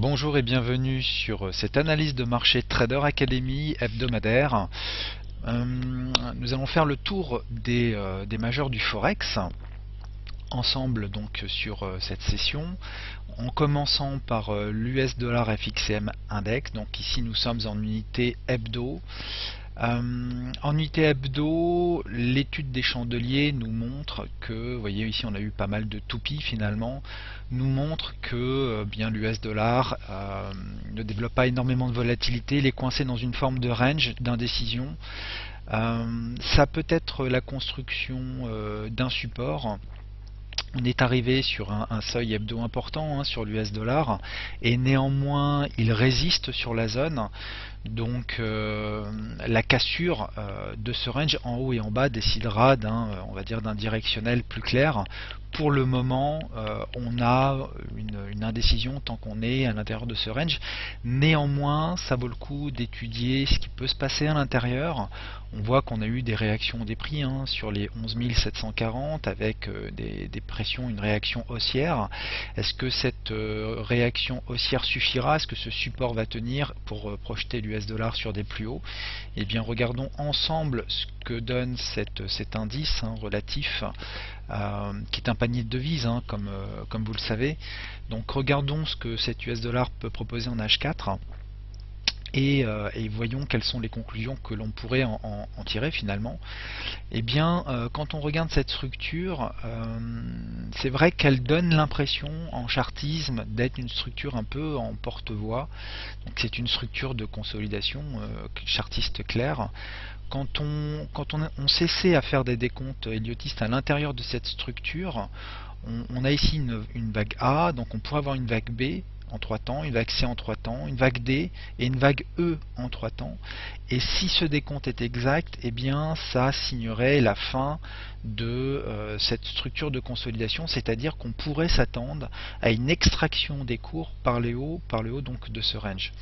Bonjour et bienvenue sur cette analyse de marché Trader Academy hebdomadaire. Nous allons faire le tour des majeurs du Forex ensemble donc sur cette session, en commençant par l'US dollar FXM index. Donc ici nous sommes en unité hebdo. En unité hebdo, l'étude des chandeliers nous montre que, vous voyez ici on a eu pas mal de toupies finalement, nous montre que bien l'US dollar ne développe pas énormément de volatilité, il est coincé dans une forme de range, d'indécision. Ça peut être la construction d'un support. On est arrivé sur un seuil hebdo important sur l'US dollar et néanmoins il résiste sur la zone. Donc la cassure de ce range en haut et en bas décidera on va dire d'un directionnel plus clair. Pour le moment, on a une indécision tant qu'on est à l'intérieur de ce range. Néanmoins, ça vaut le coup d'étudier ce qui peut se passer à l'intérieur. On voit qu'on a eu des réactions des prix sur les 11 740 avec des pressions, une réaction haussière. Est-ce que cette réaction haussière suffira? Est-ce que ce support va tenir pour projeter l'US dollar sur des plus hauts? Eh bien, regardons ensemble ce que donne cet indice relatif, qui est un panier de devises, comme vous le savez. Donc regardons ce que cet US dollar peut proposer en H4. Et voyons quelles sont les conclusions que l'on pourrait en tirer finalement. Eh bien, quand on regarde cette structure, c'est vrai qu'elle donne l'impression en chartisme d'être une structure un peu en porte-voix. Donc c'est une structure de consolidation chartiste claire. Quand on s'essaie à faire des décomptes héliotistes à l'intérieur de cette structure, on a ici une vague A, donc on pourrait avoir une vague B en 3 temps, une vague C en 3 temps, une vague D et une vague E en 3 temps. Et si ce décompte est exact, eh bien ça signerait la fin de cette structure de consolidation, c'est-à-dire qu'on pourrait s'attendre à une extraction des cours par le haut donc de ce range.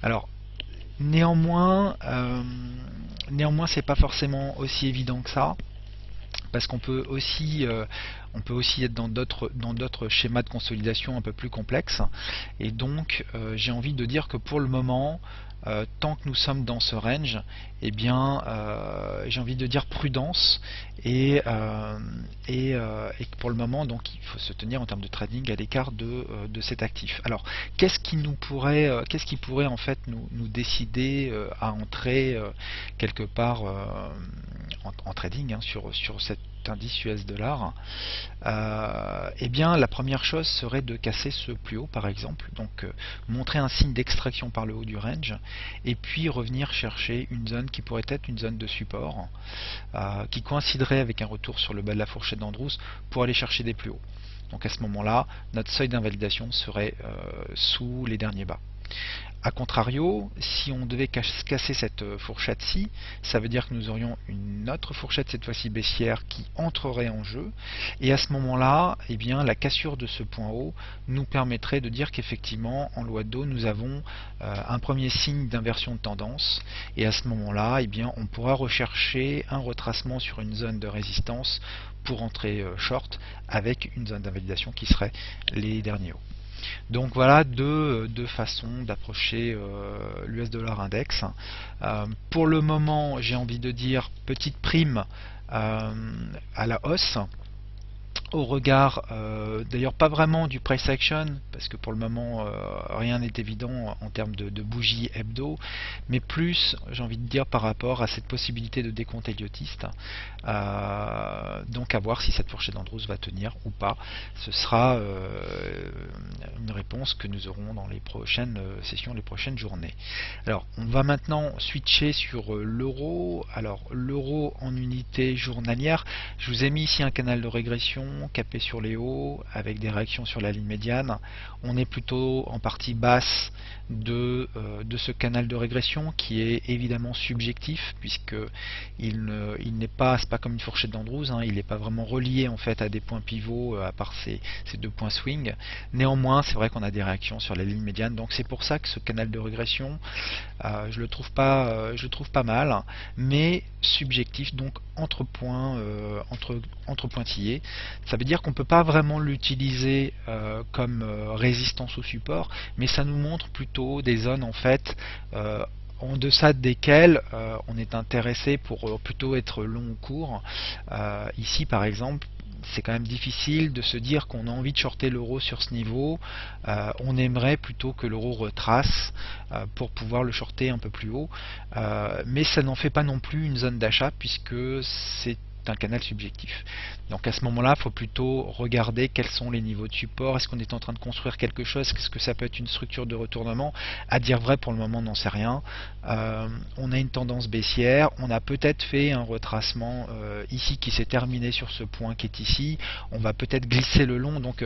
Alors néanmoins, c'est pas forcément aussi évident que ça, parce qu'on peut aussi être dans d'autres schémas de consolidation un peu plus complexes. Et donc j'ai envie de dire que pour le moment, tant que nous sommes dans ce range, eh bien j'ai envie de dire prudence, et que pour le moment donc il faut se tenir en termes de trading à l'écart de cet actif. Alors qu'est-ce qui pourrait en fait nous décider à entrer quelque part en trading sur cet indice US dollar? Eh bien la première chose serait de casser ce plus haut par exemple, donc montrer un signe d'extraction par le haut du range, et puis revenir chercher une zone qui pourrait être une zone de support, qui coïnciderait avec un retour sur le bas de la fourchette d'Andrews pour aller chercher des plus hauts. Donc à ce moment-là, notre seuil d'invalidation serait sous les derniers bas. A contrario, si on devait casser cette fourchette-ci, ça veut dire que nous aurions une autre fourchette, cette fois-ci baissière, qui entrerait en jeu. Et à ce moment-là, eh bien, la cassure de ce point haut nous permettrait de dire qu'effectivement, en loi d'eau, nous avons un premier signe d'inversion de tendance. Et à ce moment-là, eh bien, on pourra rechercher un retracement sur une zone de résistance pour entrer short, avec une zone d'invalidation qui serait les derniers hauts. Donc voilà deux façons d'approcher l'US dollar index. Pour le moment, j'ai envie de dire petite prime à la hausse, au regard d'ailleurs pas vraiment du price action, parce que pour le moment rien n'est évident en termes de bougie hebdo, mais plus j'ai envie de dire par rapport à cette possibilité de décompte héliotiste. Donc à voir si cette fourchette d'Andrews va tenir ou pas. Ce sera une réponse que nous aurons dans les prochaines sessions, les prochaines journées. Alors on va maintenant switcher sur l'euro. Alors l'euro en unité journalière, je vous ai mis ici un canal de régression capé sur les hauts avec des réactions sur la ligne médiane. On est plutôt en partie basse de ce canal de régression, qui est évidemment subjectif, puisque il n'est pas, c'est pas comme une fourchette d'Andrews, il n'est pas vraiment relié en fait à des points pivots à part ces deux points swing. Néanmoins, c'est vrai qu'on a des réactions sur la ligne médiane, donc c'est pour ça que ce canal de régression, je le trouve pas mal, mais subjectif, donc entre points, entre pointillés. Ça veut dire qu'on ne peut pas vraiment l'utiliser comme résistance au support, mais ça nous montre plutôt des zones en fait en deçà desquelles on est intéressé pour plutôt être long ou court. Ici par exemple, c'est quand même difficile de se dire qu'on a envie de shorter l'euro sur ce niveau. On aimerait plutôt que l'euro retrace pour pouvoir le shorter un peu plus haut. Mais ça n'en fait pas non plus une zone d'achat puisque c'est un canal subjectif. Donc à ce moment-là, il faut plutôt regarder quels sont les niveaux de support. Est-ce qu'on est en train de construire quelque chose? Est-ce que ça peut être une structure de retournement? À dire vrai, pour le moment, on n'en sait rien. On a une tendance baissière. On a peut-être fait un retracement ici qui s'est terminé sur ce point qui est ici. On va peut-être glisser le long. Donc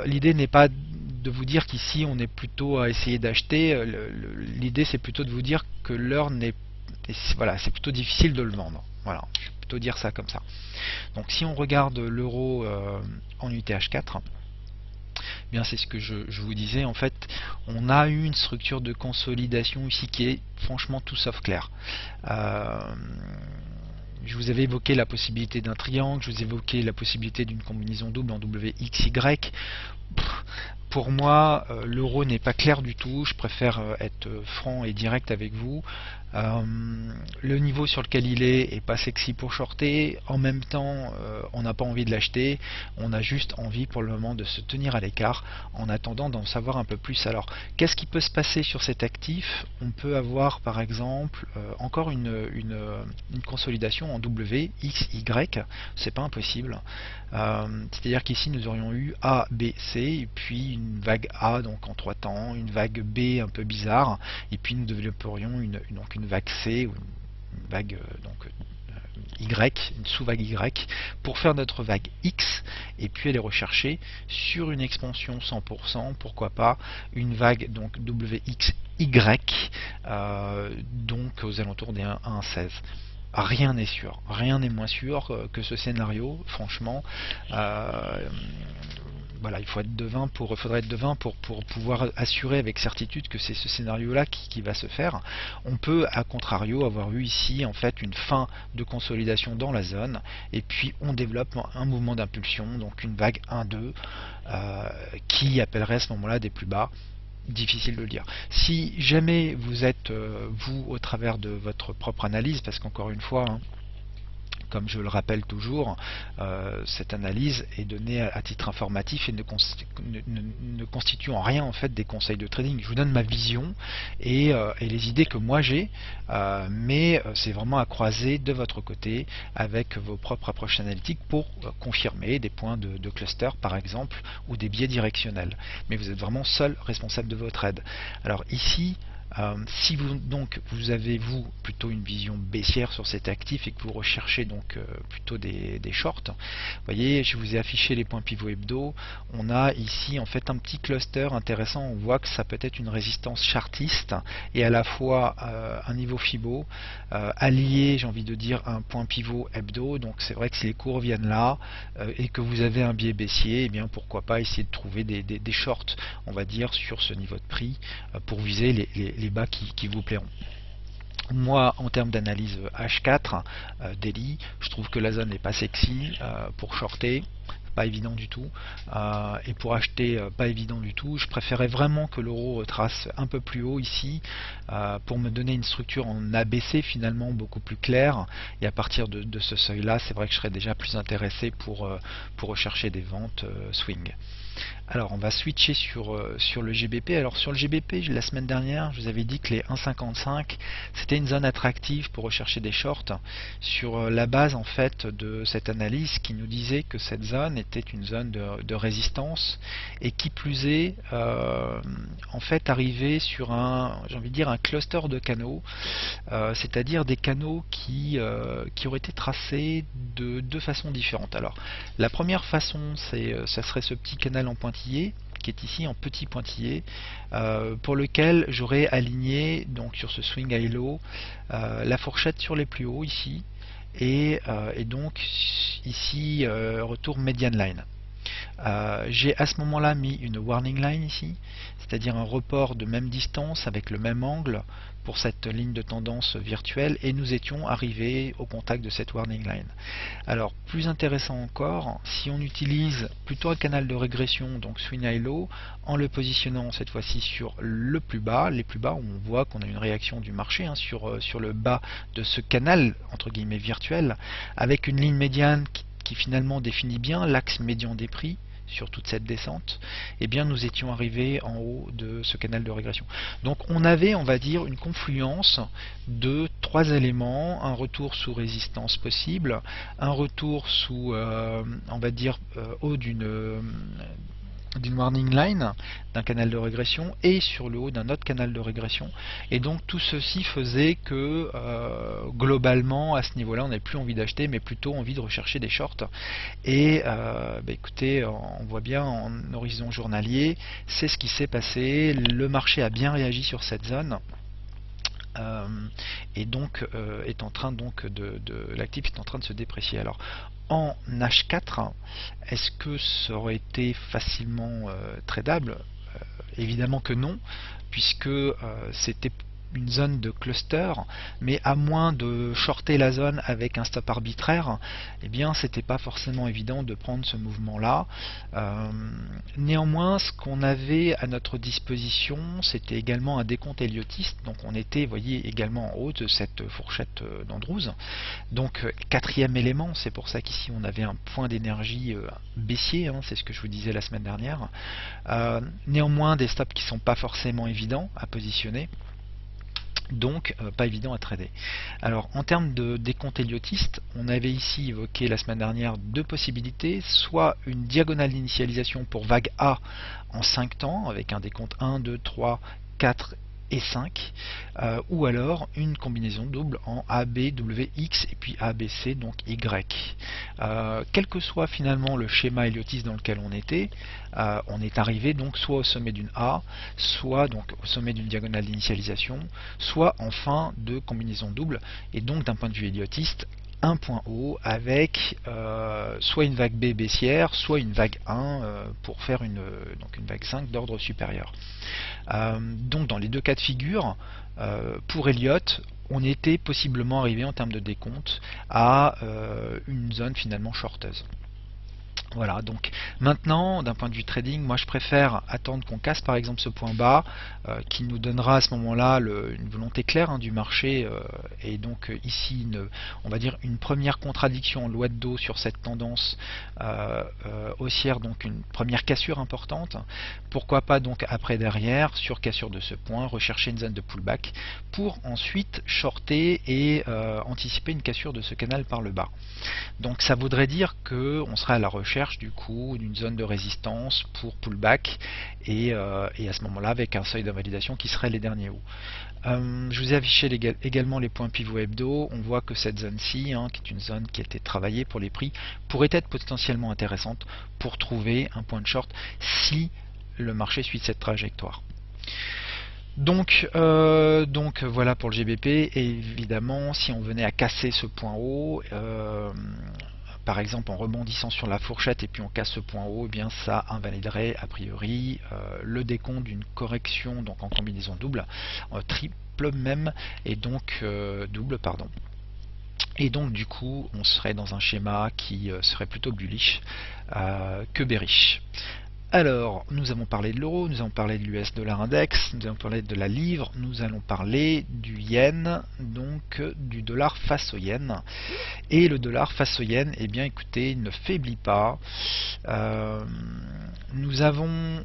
l'idée n'est pas de vous dire qu'ici on est plutôt à essayer d'acheter. L'idée c'est plutôt de vous dire que l'heure n'est voilà, c'est plutôt difficile de le vendre. Voilà, je vais plutôt dire ça comme ça. Donc si on regarde l'euro en UTH4, bien c'est ce que je vous disais, en fait on a eu une structure de consolidation ici qui est franchement tout sauf claire. Je vous avais évoqué la possibilité d'un triangle, je vous ai évoqué la possibilité d'une combinaison double en WXY. Pour moi, l'euro n'est pas clair du tout, je préfère être franc et direct avec vous. Le niveau sur lequel il est pas sexy pour shorter, en même temps on n'a pas envie de l'acheter, on a juste envie pour le moment de se tenir à l'écart en attendant d'en savoir un peu plus. Alors qu'est-ce qui peut se passer sur cet actif? On peut avoir par exemple encore une consolidation en W, X, Y, c'est pas impossible. C'est-à-dire qu'ici nous aurions eu A, B, C, et puis une vague A donc en 3 temps, une vague B un peu bizarre, et puis nous développerions donc une vague C ou une vague Y, une sous-vague Y, pour faire notre vague X, et puis aller rechercher sur une expansion 100%, pourquoi pas, une vague donc WXY, donc aux alentours des 1,16. Rien n'est sûr, rien n'est moins sûr que ce scénario, franchement. Voilà, il faut être devin faudrait être devin pour pouvoir assurer avec certitude que c'est ce scénario-là qui va se faire. On peut, à contrario, avoir eu ici en fait une fin de consolidation dans la zone, et puis on développe un mouvement d'impulsion, donc une vague 1-2, qui appellerait à ce moment-là des plus bas. Difficile de le dire. Si jamais vous êtes, vous, au travers de votre propre analyse, parce qu'encore une fois, hein, comme je le rappelle toujours, cette analyse est donnée à titre informatif et ne constitue en rien en fait des conseils de trading. Je vous donne ma vision et les idées que moi j'ai, mais c'est vraiment à croiser de votre côté avec vos propres approches analytiques pour confirmer des points de cluster par exemple ou des biais directionnels. Mais vous êtes vraiment seul responsable de votre trade. Alors ici, si vous avez plutôt une vision baissière sur cet actif et que vous recherchez donc plutôt des shorts, vous voyez, je vous ai affiché les points pivot hebdo. On a ici en fait un petit cluster intéressant. On voit que ça peut être une résistance chartiste et à la fois un niveau Fibo allié, j'ai envie de dire, à un point pivot hebdo. Donc c'est vrai que si les cours viennent là et que vous avez un biais baissier, eh bien pourquoi pas essayer de trouver des shorts, on va dire, sur ce niveau de prix pour viser les bas qui vous plairont. Moi, en termes d'analyse H4, daily, je trouve que la zone n'est pas sexy pour shorter, pas évident du tout, et pour acheter, pas évident du tout. Je préférais vraiment que l'euro retrace un peu plus haut ici, pour me donner une structure en ABC finalement beaucoup plus claire, et à partir de ce seuil là, c'est vrai que je serais déjà plus intéressé pour rechercher des ventes swing. Alors on va switcher sur le GBP. Alors sur le GBP, la semaine dernière, je vous avais dit que les 1,55 c'était une zone attractive pour rechercher des shorts sur la base en fait de cette analyse qui nous disait que cette zone était une zone de résistance et qui plus est en fait arrivait sur j'ai envie de dire un cluster de canaux, c'est-à-dire des canaux qui auraient été tracés de deux façons différentes. Alors la première façon, ça serait ce petit canal en pointillé qui est ici en petit pointillé, pour lequel j'aurais aligné donc sur ce swing high low la fourchette sur les plus hauts ici et donc ici retour median line. J'ai à ce moment-là mis une warning line ici, c'est-à-dire un report de même distance avec le même angle pour cette ligne de tendance virtuelle, et nous étions arrivés au contact de cette warning line. Alors, plus intéressant encore, si on utilise plutôt un canal de régression, donc swing high low, en le positionnant cette fois-ci sur le plus bas, les plus bas, on voit qu'on a une réaction du marché sur le bas de ce canal entre guillemets virtuel, avec une ligne médiane qui finalement définit bien l'axe médian des prix sur toute cette descente, eh bien nous étions arrivés en haut de ce canal de régression. Donc on avait, on va dire, une confluence de trois éléments: un retour sous résistance possible, un retour sous, on va dire, haut d'une warning line, d'un canal de régression, et sur le haut d'un autre canal de régression. Et donc tout ceci faisait que globalement à ce niveau là on n'avait plus envie d'acheter, mais plutôt envie de rechercher des shorts. Et écoutez, on voit bien en horizon journalier, c'est ce qui s'est passé. Le marché a bien réagi sur cette zone. Et donc est en train l'actif est en train de se déprécier. Alors en H4, est-ce que ça aurait été facilement tradable? Évidemment que non, puisque c'était une zone de cluster, mais à moins de shorter la zone avec un stop arbitraire, eh bien c'était pas forcément évident de prendre ce mouvement là. Néanmoins, ce qu'on avait à notre disposition, c'était également un décompte héliotiste, donc on était, vous voyez, également en haut de cette fourchette d'Andrews. Donc quatrième élément, c'est pour ça qu'ici on avait un point d'énergie baissier, hein, c'est ce que je vous disais la semaine dernière. Néanmoins, des stops qui sont pas forcément évidents à positionner, donc pas évident à trader. Alors en termes de décompte héliotiste, on avait ici évoqué la semaine dernière deux possibilités: soit une diagonale d'initialisation pour vague A en 5 temps avec un décompte 1, 2, 3, 4 et 5, ou alors une combinaison double en ABWX et puis ABC, donc Y. Quel que soit finalement le schéma héliotiste dans lequel on était, on est arrivé donc soit au sommet d'une A, soit donc au sommet d'une diagonale d'initialisation, soit en fin de combinaison double, et donc d'un point de vue héliotiste, un point haut avec soit une vague B baissière, soit une vague 1 pour faire une vague 5 d'ordre supérieur. Donc dans les deux cas de figure, pour Elliott, on était possiblement arrivé en termes de décompte à une zone finalement shorteuse. Voilà, donc maintenant, d'un point de vue trading, moi je préfère attendre qu'on casse par exemple ce point bas, qui nous donnera à ce moment-là une volonté claire du marché, et donc ici, on va dire une première contradiction en loi de dos sur cette tendance haussière, donc une première cassure importante. Pourquoi pas donc après derrière, sur cassure de ce point, rechercher une zone de pullback pour ensuite shorter et anticiper une cassure de ce canal par le bas. Donc ça voudrait dire qu'on serait à la recherche du coup d'une zone de résistance pour pullback, et à ce moment-là avec un seuil d'invalidation qui serait les derniers hauts. Je vous ai affiché également les points pivot hebdo. On voit que cette zone-ci, qui est une zone qui a été travaillée pour les prix, pourrait être potentiellement intéressante pour trouver un point de short si le marché suit cette trajectoire. Donc voilà pour le GBP. Et évidemment, si on venait à casser ce point haut, par exemple en rebondissant sur la fourchette et puis on casse ce point haut, eh bien ça invaliderait a priori le décompte d'une correction donc en combinaison double, triple même, et donc double pardon. Et donc du coup on serait dans un schéma qui serait plutôt bullish que bearish. Alors, nous avons parlé de l'euro, nous avons parlé de l'US dollar index, nous avons parlé de la livre, nous allons parler du yen, donc du dollar face au yen. Et le dollar face au yen, eh bien écoutez, il ne faiblit pas. Nous avons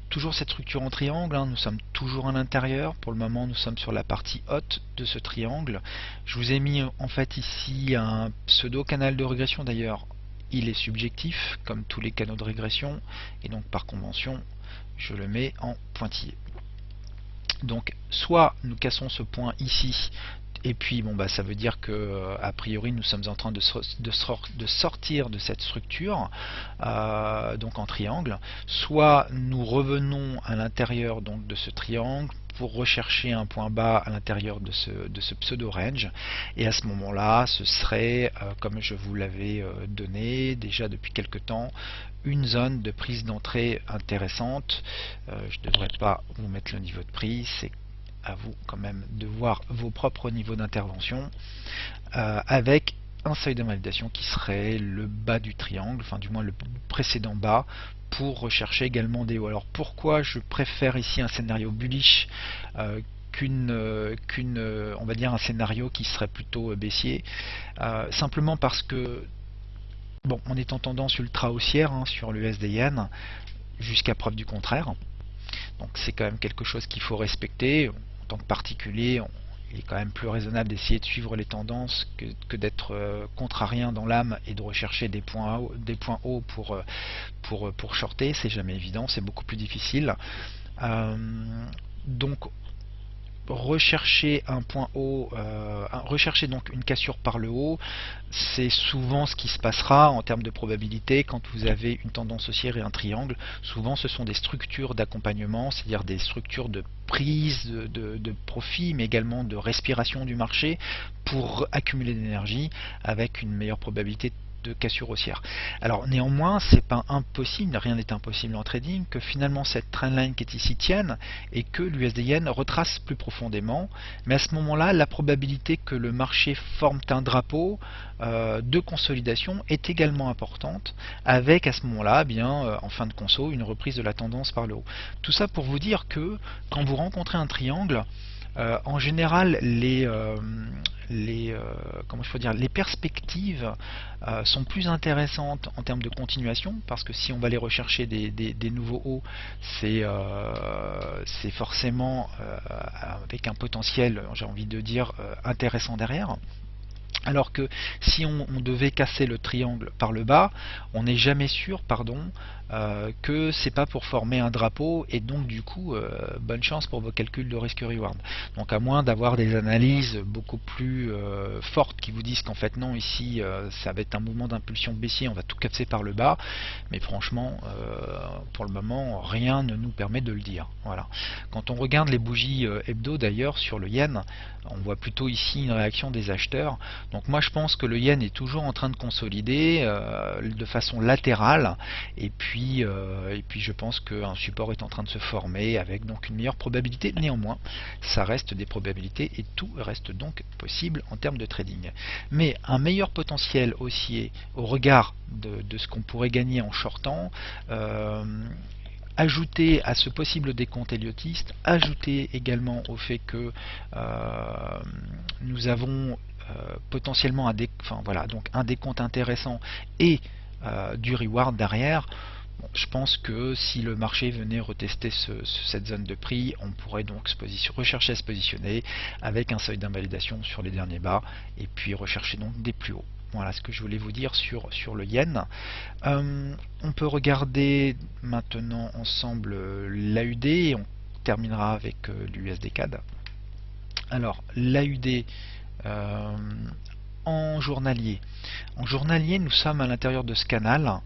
toujours cette structure en triangle, nous sommes toujours à l'intérieur. Pour le moment, nous sommes sur la partie haute de ce triangle. Je vous ai mis en fait ici un pseudo canal de régression d'ailleurs. Il est subjectif, comme tous les canaux de régression, et donc par convention, je le mets en pointillé. Donc, soit nous cassons ce point ici, et puis bon bah ça veut dire que a priori nous sommes en train de sortir de cette structure, donc en triangle, soit nous revenons à l'intérieur donc de ce triangle pour rechercher un point bas à l'intérieur de ce pseudo range, et à ce moment là ce serait, comme je vous l'avais donné déjà depuis quelque temps, une zone de prise d'entrée intéressante. Je ne devrais pas vous mettre le niveau de prix, c'est à vous quand même de voir vos propres niveaux d'intervention, avec un seuil de validation qui serait le bas du triangle, enfin du moins le précédent bas, pour rechercher également des hauts. Alors pourquoi je préfère ici un scénario bullish on va dire un scénario qui serait plutôt baissier, simplement parce que bon, on est en tendance ultra haussière sur l'USD-Yen jusqu'à preuve du contraire, donc c'est quand même quelque chose qu'il faut respecter. En tant que particulier, il est quand même plus raisonnable d'essayer de suivre les tendances que d'être contrarien dans l'âme et de rechercher des points hauts pour shorter. C'est jamais évident, c'est beaucoup plus difficile. Donc rechercher un point haut, rechercher donc une cassure par le haut, c'est souvent ce qui se passera en termes de probabilité quand vous avez une tendance haussière et un triangle. Souvent ce sont des structures d'accompagnement, c'est-à-dire des structures de prise de profit, mais également de respiration du marché pour accumuler de l'énergie avec une meilleure probabilité de cassure haussière. Alors néanmoins, c'est pas impossible, rien n'est impossible en trading, que finalement cette trendline qui est ici tienne et que l'USD-Yen retrace plus profondément, mais à ce moment-là, la probabilité que le marché forme un drapeau de consolidation est également importante, avec à ce moment-là, en fin de conso, une reprise de la tendance par le haut. Tout ça pour vous dire que quand vous rencontrez un triangle, en général, comment je peux dire, les perspectives sont plus intéressantes en termes de continuation, parce que si on va aller rechercher des nouveaux hauts, c'est forcément avec un potentiel, j'ai envie de dire, intéressant derrière. Alors que si on devait casser le triangle par le bas, on n'est jamais sûr, que c'est pas pour former un drapeau, et donc du coup bonne chance pour vos calculs de risque reward. Donc à moins d'avoir des analyses beaucoup plus fortes qui vous disent qu'en fait non, ici ça va être un mouvement d'impulsion baissier, on va tout casser par le bas, mais franchement pour le moment rien ne nous permet de le dire. Voilà. Quand on regarde les bougies hebdo d'ailleurs sur le yen, on voit plutôt ici une réaction des acheteurs. Donc moi je pense que le yen est toujours en train de consolider de façon latérale, et puis je pense qu'un support est en train de se former avec donc une meilleure probabilité. Néanmoins, ça reste des probabilités et tout reste donc possible en termes de trading. Mais un meilleur potentiel haussier au regard de ce qu'on pourrait gagner en shortant, ajouter à ce possible décompte héliotiste, ajouter également au fait que nous avons potentiellement un décompte intéressant et du reward derrière. Bon, je pense que si le marché venait retester cette zone de prix, on pourrait donc rechercher à se positionner avec un seuil d'invalidation sur les derniers bas et puis rechercher donc des plus hauts. Voilà ce que je voulais vous dire sur le yen. On peut regarder maintenant ensemble l'AUD et on terminera avec l'USD CAD. Alors l'AUD en journalier. En journalier, nous sommes à l'intérieur de ce canal.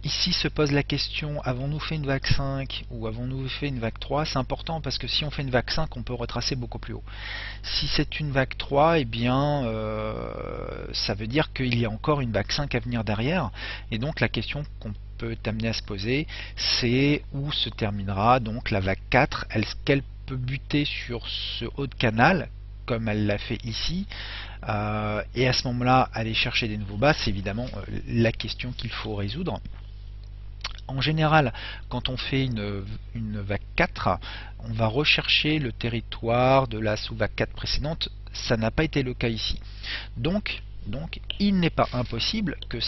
Ici se pose la question, avons-nous fait une vague 5 ou avons-nous fait une vague 3? C'est important parce que si on fait une vague 5, on peut retracer beaucoup plus haut. Si c'est une vague 3, eh bien ça veut dire qu'il y a encore une vague 5 à venir derrière, et donc la question qu'on peut amener à se poser, c'est où se terminera donc la vague 4. Est-ce qu'elle peut buter sur ce haut de canal comme elle l'a fait ici, et à ce moment-là aller chercher des nouveaux bas? C'est évidemment la question qu'il faut résoudre. En général, quand on fait une vague 4, on va rechercher le territoire de la sous-vague 4 précédente. Ça n'a pas été le cas ici. Donc il n'est pas impossible que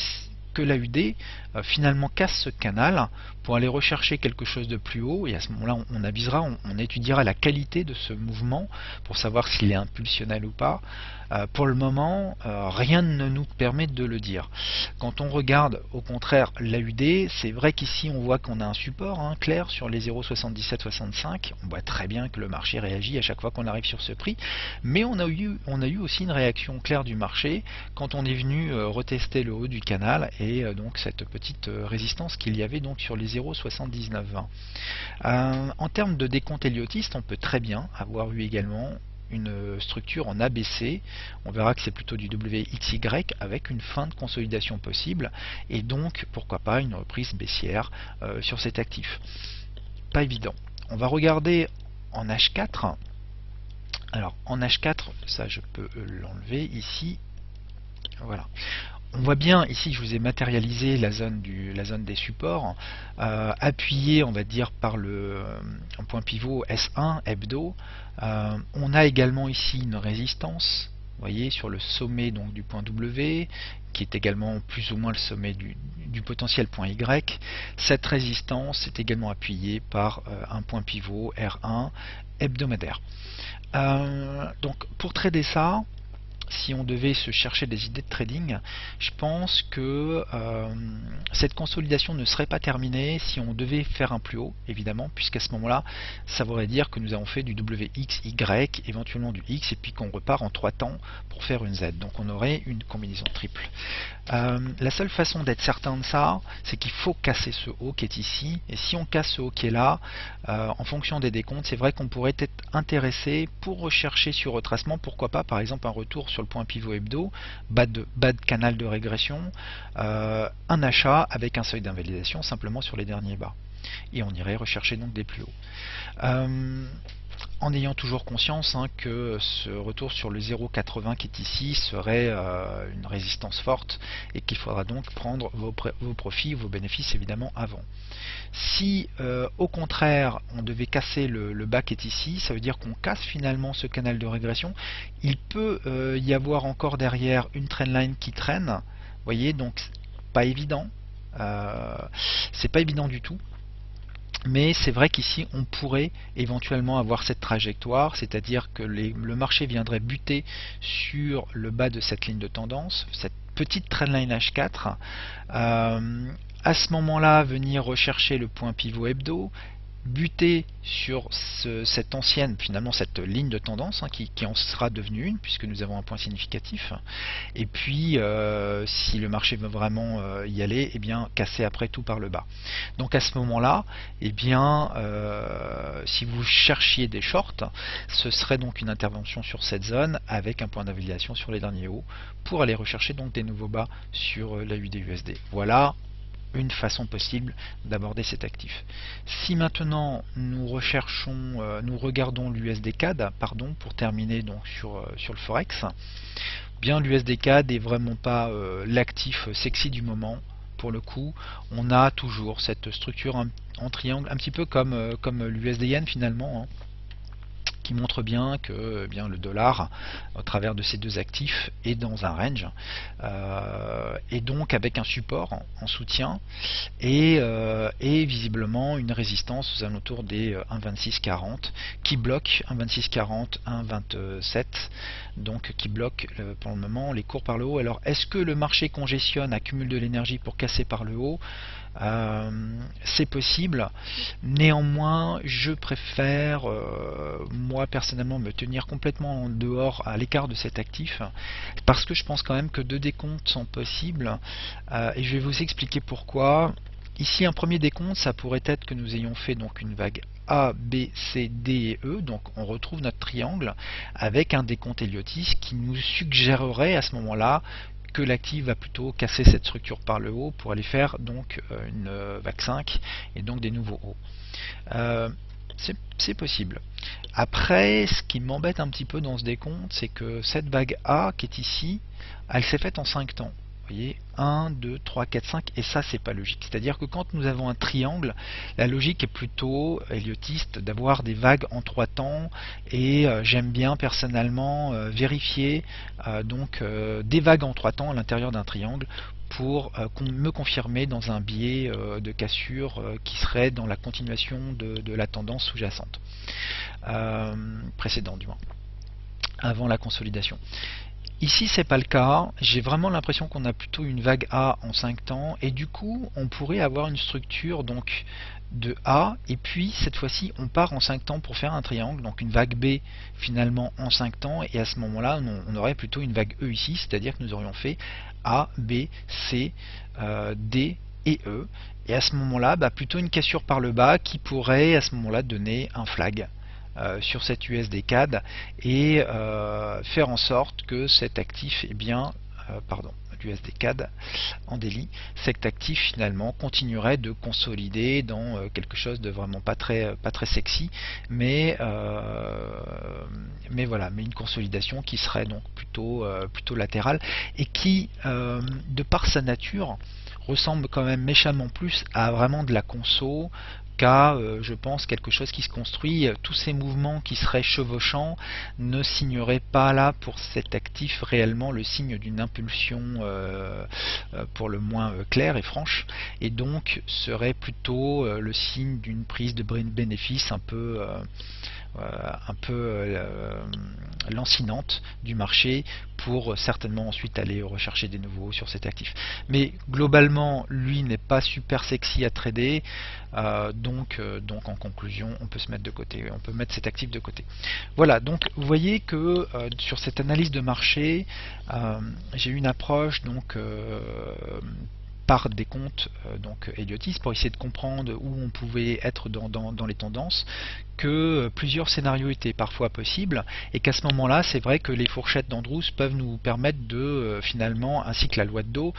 l'AUD finalement casse ce canal pour aller rechercher quelque chose de plus haut, et à ce moment-là on avisera, on étudiera la qualité de ce mouvement pour savoir s'il est impulsionnel ou pas. Pour le moment, rien ne nous permet de le dire. Quand on regarde au contraire l'AUD, c'est vrai qu'ici on voit qu'on a un support clair sur les 0,7765. On voit très bien que le marché réagit à chaque fois qu'on arrive sur ce prix, mais on a eu aussi une réaction claire du marché quand on est venu retester le haut du canal, et donc cette petite résistance qu'il y avait donc sur les 0,7920. En termes de décompte héliotiste, on peut très bien avoir eu également une structure en ABC. On verra que c'est plutôt du WXY avec une fin de consolidation possible et donc pourquoi pas une reprise baissière sur cet actif. Pas évident. On va regarder en H4. Alors en H4, ça je peux l'enlever ici. Voilà. On voit bien ici, je vous ai matérialisé la zone des supports, appuyé, on va dire, par un point pivot S1 hebdo. On a également ici une résistance, vous voyez, sur le sommet donc du point W, qui est également plus ou moins le sommet du potentiel point Y. Cette résistance est également appuyée par un point pivot R1 hebdomadaire. Donc pour trader ça, si on devait se chercher des idées de trading, je pense que cette consolidation ne serait pas terminée si on devait faire un plus haut, évidemment, puisqu'à ce moment-là, ça voudrait dire que nous avons fait du WXY, éventuellement du X, et puis qu'on repart en 3 temps pour faire une Z. Donc on aurait une combinaison triple. La seule façon d'être certain de ça, c'est qu'il faut casser ce haut qui est ici, et si on casse ce haut qui est là, en fonction des décomptes, c'est vrai qu'on pourrait être intéressé pour rechercher sur retracement, pourquoi pas par exemple un retour sur le point pivot hebdo, bas de canal de régression, un achat avec un seuil d'invalidation simplement sur les derniers bas. Et on irait rechercher donc des plus hauts. En ayant toujours conscience que ce retour sur le 0,80 qui est ici serait une résistance forte et qu'il faudra donc prendre vos profits, vos bénéfices évidemment avant. Si au contraire on devait casser le bas qui est ici, ça veut dire qu'on casse finalement ce canal de régression. Il peut y avoir encore derrière une trendline qui traîne, vous voyez, donc pas évident, c'est pas évident du tout. Mais c'est vrai qu'ici on pourrait éventuellement avoir cette trajectoire, c'est-à-dire que le marché viendrait buter sur le bas de cette ligne de tendance, cette petite trendline H4, à ce moment-là venir rechercher le point pivot hebdo, buter sur cette ancienne, finalement cette ligne de tendance qui en sera devenue une puisque nous avons un point significatif, et puis si le marché veut vraiment y aller, eh bien casser après tout par le bas. Donc à ce moment-là, eh bien si vous cherchiez des shorts, ce serait donc une intervention sur cette zone avec un point d'invalidation sur les derniers hauts pour aller rechercher donc des nouveaux bas sur la USD. Voilà une façon possible d'aborder cet actif. Si maintenant nous regardons l'USD-CAD, pardon, pour terminer donc sur le Forex, bien l'USD-CAD n'est vraiment pas l'actif sexy du moment. Pour le coup, on a toujours cette structure en triangle, un petit peu comme l'USD-Yen finalement, qui montre bien que le dollar, au travers de ces deux actifs, est dans un range, et donc avec un support en soutien, et visiblement une résistance aux alentours des 1,2640 qui bloque 1,2640, 1,27, donc qui bloque pour le moment les cours par le haut. Alors est-ce que le marché congestionne, accumule de l'énergie pour casser par le haut? C'est possible, néanmoins je préfère moi personnellement me tenir complètement en dehors, à l'écart de cet actif, parce que je pense quand même que deux décomptes sont possibles, et je vais vous expliquer pourquoi. Ici un premier décompte, ça pourrait être que nous ayons fait donc une vague A, B, C, D et E, donc on retrouve notre triangle avec un décompte héliotiste qui nous suggérerait à ce moment-là que l'actif va plutôt casser cette structure par le haut pour aller faire donc une vague 5 et donc des nouveaux hauts. C'est possible. Après, ce qui m'embête un petit peu dans ce décompte, c'est que cette vague A qui est ici, elle s'est faite en 5 temps. Vous voyez, 1, 2, 3, 4, 5, et ça c'est pas logique. C'est-à-dire que quand nous avons un triangle, la logique est plutôt héliotiste d'avoir des vagues en 3 temps, et j'aime bien personnellement vérifier des vagues en 3 temps à l'intérieur d'un triangle pour me confirmer dans un biais de cassure qui serait dans la continuation de la tendance sous-jacente, précédente du moins, avant la consolidation. Ici c'est pas le cas, j'ai vraiment l'impression qu'on a plutôt une vague A en 5 temps, et du coup on pourrait avoir une structure donc de A, et puis cette fois-ci on part en 5 temps pour faire un triangle, donc une vague B finalement en 5 temps, et à ce moment-là on aurait plutôt une vague E ici, c'est-à-dire que nous aurions fait A, B, C, D et E, et à ce moment-là, plutôt une cassure par le bas qui pourrait à ce moment-là donner un flag sur cet USD CAD et faire en sorte que cet actif, l'USD CAD en daily, cet actif finalement continuerait de consolider dans quelque chose de vraiment pas très sexy, mais voilà, mais une consolidation qui serait donc plutôt latérale et qui, de par sa nature, ressemble quand même méchamment plus à vraiment de la conso qu'à, je pense, quelque chose qui se construit. Tous ces mouvements qui seraient chevauchants ne signeraient pas là pour cet actif réellement le signe d'une impulsion pour le moins claire et franche, et donc serait plutôt le signe d'une prise de bénéfice un peu lancinante du marché pour certainement ensuite aller rechercher des nouveaux sur cet actif. Mais globalement, lui n'est pas super sexy à trader, donc en conclusion, on peut se mettre de côté, on peut mettre cet actif de côté. Voilà, donc vous voyez que sur cette analyse de marché, j'ai une approche donc par des comptes donc Elliotis pour essayer de comprendre où on pouvait être dans les tendances, que plusieurs scénarios étaient parfois possibles et qu'à ce moment-là, c'est vrai que les fourchettes d'Andrews peuvent nous permettre de finalement, ainsi que la loi de Dow,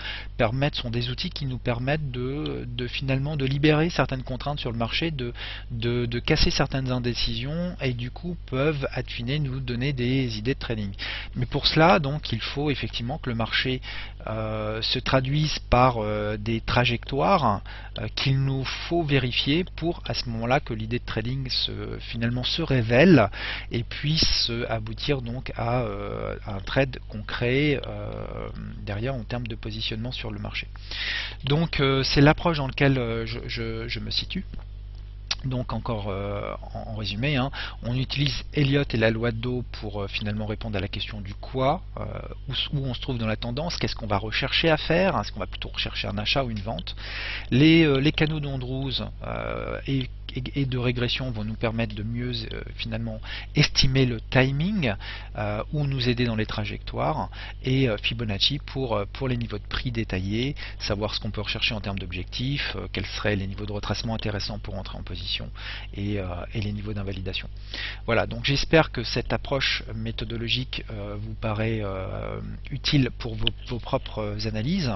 sont des outils qui nous permettent de finalement de libérer certaines contraintes sur le marché, de casser certaines indécisions et du coup peuvent à fine nous donner des idées de trading. Mais pour cela, donc, il faut effectivement que le marché se traduise par des trajectoires qu'il nous faut vérifier pour à ce moment-là que l'idée de trading finalement se révèle et puisse aboutir donc à un trade concret derrière en termes de positionnement sur le marché. Donc c'est l'approche dans laquelle je me situe. Donc encore en résumé, hein, on utilise Elliott et la loi de Dow pour finalement répondre à la question du quoi, où on se trouve dans la tendance, qu'est-ce qu'on va rechercher à faire, est-ce qu'on va plutôt rechercher un achat ou une vente. Les canaux d'Andrews et de régression vont nous permettre de mieux finalement estimer le timing ou nous aider dans les trajectoires, et Fibonacci pour les niveaux de prix détaillés, savoir ce qu'on peut rechercher en termes d'objectifs, quels seraient les niveaux de retracement intéressants pour entrer en position et les niveaux d'invalidation. Voilà, donc j'espère que cette approche méthodologique vous paraît utile pour vos propres analyses.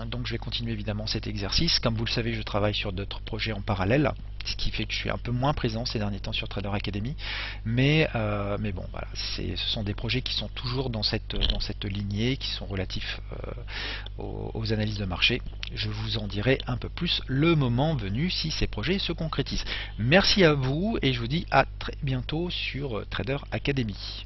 Donc je vais continuer évidemment cet exercice. Comme vous le savez, je travaille sur d'autres projets en parallèle, ce qui fait que je suis un peu moins présent ces derniers temps sur Trader Academy, mais bon, voilà, ce sont des projets qui sont toujours dans cette lignée, qui sont relatifs aux analyses de marché. Je vous en dirai un peu plus le moment venu si ces projets se concrétisent. Merci à vous et je vous dis à très bientôt sur Trader Academy.